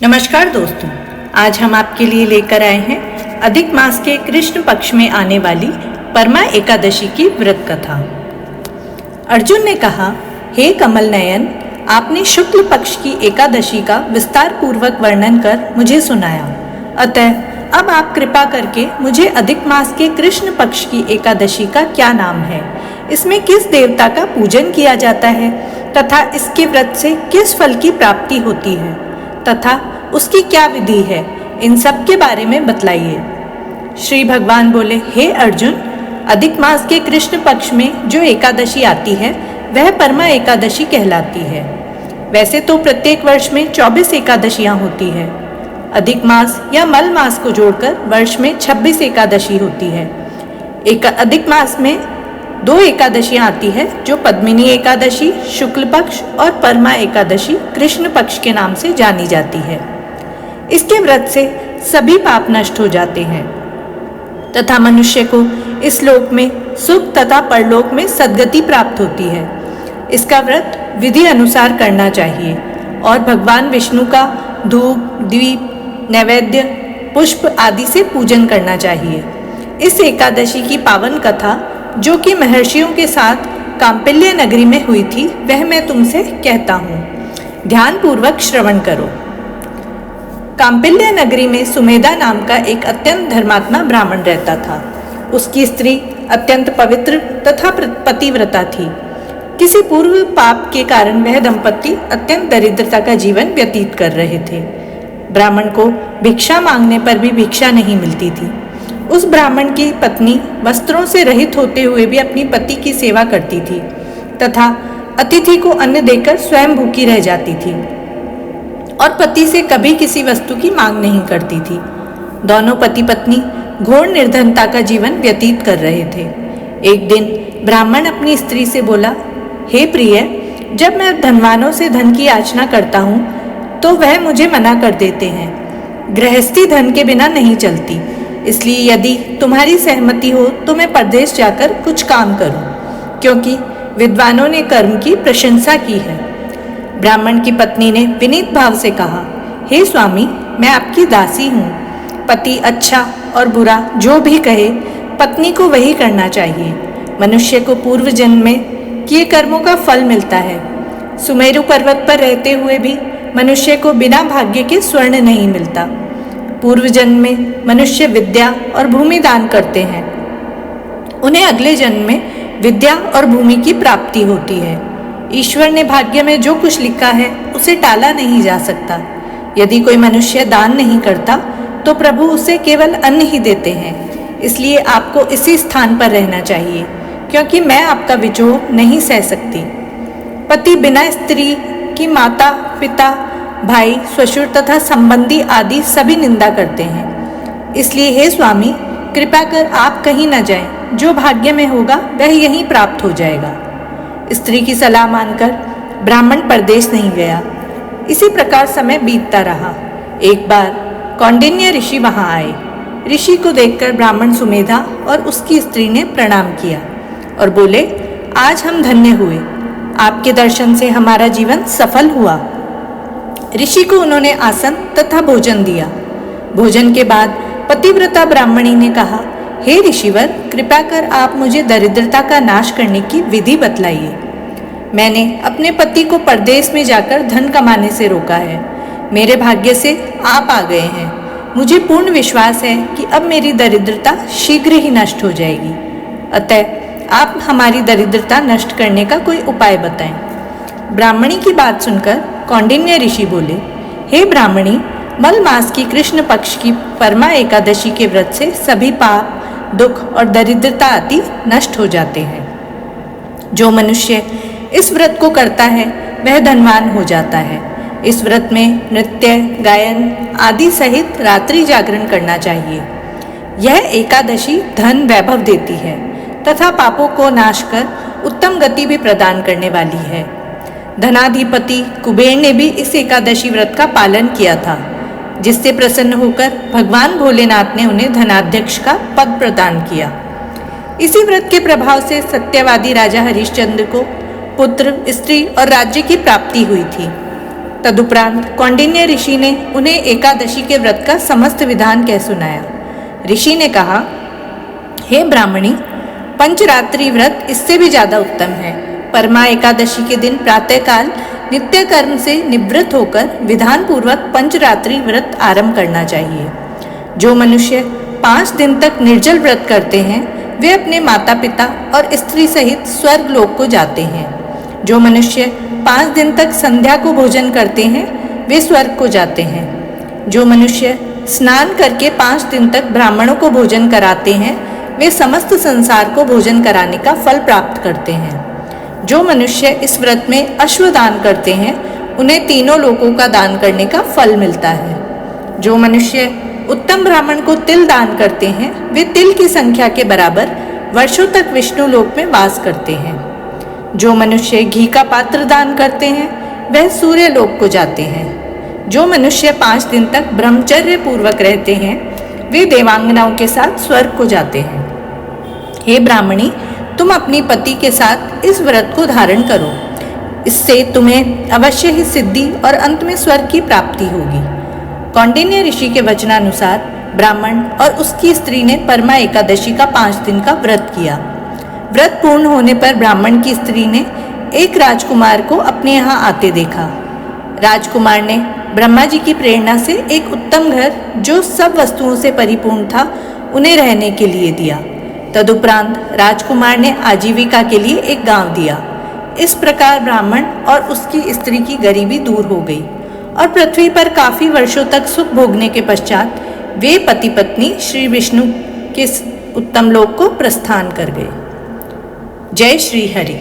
नमस्कार दोस्तों, आज हम आपके लिए लेकर आए हैं अधिक मास के कृष्ण पक्ष में आने वाली परमा एकादशी की व्रत कथा। अर्जुन ने कहा, हे कमल नयन, आपने शुक्ल पक्ष की एकादशी का विस्तार पूर्वक वर्णन कर मुझे सुनाया, अतः अब आप कृपा करके मुझे अधिक मास के कृष्ण पक्ष की एकादशी का क्या नाम है, इसमें किस देवता का पूजन किया जाता है तथा इसके व्रत से किस फल की प्राप्ति होती है तथा उसकी क्या विधि है, इन सब के बारे में बतलाइए। श्री भगवान बोले, हे अर्जुन, अधिक मास के कृष्ण पक्ष में जो एकादशी आती है वह परमा एकादशी कहलाती है। वैसे तो प्रत्येक वर्ष में 24 एकादशियां होती है। अधिक मास या मल मास को जोड़कर वर्ष में 26 एकादशी होती है। अधिक मास में 2 एकादशियां आती है जो पद्मिनी एकादशी शुक्ल पक्ष और परमा एकादशी कृष्ण पक्ष के नाम से जानी जाती है। इसके व्रत से सभी पाप नष्ट हो जाते हैं तथा मनुष्य को इस लोक में सुख तथा परलोक में सद्गति प्राप्त होती है। इसका व्रत विधि अनुसार करना चाहिए और भगवान विष्णु का धूप, दीप, नैवेद्य, पुष्प आदि से पूजन करना चाहिए। इस एकादशी की पावन कथा जो कि महर्षियों के साथ कांपिल्य नगरी में हुई थी वह मैं तुमसे कहता हूँ, ध्यान पूर्वक श्रवण करो। कांपिल्य नगरी में सुमेधा नाम का एक अत्यंत धर्मात्मा ब्राह्मण रहता था। उसकी स्त्री अत्यंत पवित्र तथा पतिव्रता थी। किसी पूर्व पाप के कारण वह दंपति अत्यंत दरिद्रता का जीवन व्यतीत कर रहे थे। ब्राह्मण को भिक्षा मांगने पर भी भिक्षा नहीं मिलती थी। उस ब्राह्मण की पत्नी वस्त्रों से रहित होते हुए भी अपनी पति की सेवा करती थी तथा अतिथि को अन्न देकर स्वयं भूखी रह जाती थी और पति से कभी किसी वस्तु की मांग नहीं करती थी। दोनों पति पत्नी घोर निर्धनता का जीवन व्यतीत कर रहे थे। एक दिन ब्राह्मण अपनी स्त्री से बोला, हे प्रिय, जब मैं धनवानों से धन की याचना करता हूँ तो वह मुझे मना कर देते हैं। गृहस्थी धन के बिना नहीं चलती, इसलिए यदि तुम्हारी सहमति हो तो मैं परदेश जाकर कुछ काम करूं, क्योंकि विद्वानों ने कर्म की प्रशंसा की है। ब्राह्मण की पत्नी ने विनीत भाव से कहा, हे स्वामी, मैं आपकी दासी हूँ। पति अच्छा और बुरा जो भी कहे, पत्नी को वही करना चाहिए। मनुष्य को पूर्व जन्म में किए कर्मों का फल मिलता है। सुमेरु पर्वत पर रहते हुए भी मनुष्य को बिना भाग्य के स्वर्ण नहीं मिलता। पूर्व जन्म में मनुष्य विद्या और भूमि दान करते हैं, उन्हें अगले जन्म में विद्या और भूमि की प्राप्ति होती है। ईश्वर ने भाग्य में जो कुछ लिखा है उसे टाला नहीं जा सकता। यदि कोई मनुष्य दान नहीं करता तो प्रभु उसे केवल अन्न ही देते हैं। इसलिए आपको इसी स्थान पर रहना चाहिए, क्योंकि मैं आपका विजोग नहीं सह सकती। पति बिना स्त्री की माता, पिता, भाई, ससुर तथा संबंधी आदि सभी निंदा करते हैं। इसलिए हे स्वामी, कृपा कर आप कहीं न जाएं। जो भाग्य में होगा वह यहीं प्राप्त हो जाएगा। स्त्री की सलाह मानकर ब्राह्मण परदेश नहीं गया। इसी प्रकार समय बीतता रहा। एक बार कौंडिन्य ऋषि वहां आए। ऋषि को देखकर ब्राह्मण सुमेधा और उसकी स्त्री ने प्रणाम किया और बोले, आज हम धन्य हुए। आपके दर्शन से हमारा जीवन सफल हुआ। ऋषि को उन्होंने आसन तथा भोजन दिया। भोजन के बाद पतिव्रता ब्राह्मणी ने कहा, हे ऋषिवर, कृपा कर आप मुझे दरिद्रता का नाश करने की विधि बतलाइए। मैंने अपने पति को परदेश में जाकर धन कमाने से रोका है। मेरे भाग्य से आप आ गए हैं। मुझे पूर्ण विश्वास है कि अब मेरी दरिद्रता शीघ्र ही नष्ट हो जाएगी। अतः आप हमारी दरिद्रता नष्ट करने का कोई उपाय बताएं। ब्राह्मणी की बात सुनकर कौंडिन्य ऋषि बोले, हे ब्राह्मणी, मल मास की कृष्ण पक्ष की परमा एकादशी के व्रत से सभी पाप, दुख और दरिद्रता आदि नष्ट हो जाते हैं। जो मनुष्य इस व्रत को करता है वह धनवान हो जाता है। इस व्रत में नृत्य, गायन आदि सहित रात्रि जागरण करना चाहिए। यह एकादशी धन वैभव देती है तथा पापों को नाश कर उत्तम गति भी प्रदान करने वाली है। धनाधिपति कुबेर ने भी इस एकादशी व्रत का पालन किया था, जिससे प्रसन्न होकर भगवान भोलेनाथ ने उन्हें धनाध्यक्ष का पद प्रदान किया। इसी व्रत के प्रभाव से सत्यवादी राजा हरिश्चंद्र को पुत्र, स्त्री और राज्य की प्राप्ति हुई थी। तदुपरांत कौंडिन्य ऋषि ने उन्हें एकादशी के व्रत का समस्त विधान कह सुनाया। ऋषि ने कहा, हे ब्राह्मणी, पंचरात्रि व्रत इससे भी ज्यादा उत्तम है। परमा एकादशी के दिन प्रातःकाल नित्य कर्म से निवृत्त होकर विधान पूर्वक पंचरात्रि व्रत आरंभ करना चाहिए। जो मनुष्य 5 दिन तक निर्जल व्रत करते हैं वे अपने माता पिता और स्त्री सहित स्वर्ग लोक को जाते हैं। जो मनुष्य 5 दिन तक संध्या को भोजन करते हैं वे स्वर्ग को जाते हैं। जो मनुष्य स्नान करके 5 दिन तक ब्राह्मणों को भोजन कराते हैं वे समस्त संसार को भोजन कराने का फल प्राप्त करते हैं। जो मनुष्य इस व्रत में अश्वदान करते हैं उन्हें तीनों लोकों का दान करने का फल मिलता है। जो मनुष्य उत्तम ब्राह्मण को तिल दान करते हैं वे तिल की संख्या के बराबर वर्षों तक विष्णु लोक में वास करते हैं। जो मनुष्य घी का पात्र दान करते हैं वह सूर्य लोक को जाते हैं। जो मनुष्य 5 दिन तक ब्रह्मचर्य पूर्वक रहते हैं वे देवांगनाओं के साथ स्वर्ग को जाते हैं। हे ब्राह्मणी, तुम अपनी पति के साथ इस व्रत को धारण करो, इससे तुम्हें अवश्य ही सिद्धि और अंत में स्वर्ग की प्राप्ति होगी। कौंडिन्य ऋषि के वचनानुसार ब्राह्मण और उसकी स्त्री ने परमा एकादशी का 5 दिन का व्रत किया। व्रत पूर्ण होने पर ब्राह्मण की स्त्री ने एक राजकुमार को अपने यहाँ आते देखा। राजकुमार ने ब्रह्मा जी की प्रेरणा से एक उत्तम घर जो सब वस्तुओं से परिपूर्ण था उन्हें रहने के लिए दिया। तदुपरांत राजकुमार ने आजीविका के लिए एक गांव दिया। इस प्रकार ब्राह्मण और उसकी स्त्री की गरीबी दूर हो गई और पृथ्वी पर काफी वर्षों तक सुख भोगने के पश्चात वे पति पत्नी श्री विष्णु के उत्तम लोक को प्रस्थान कर गए। जय श्री हरि।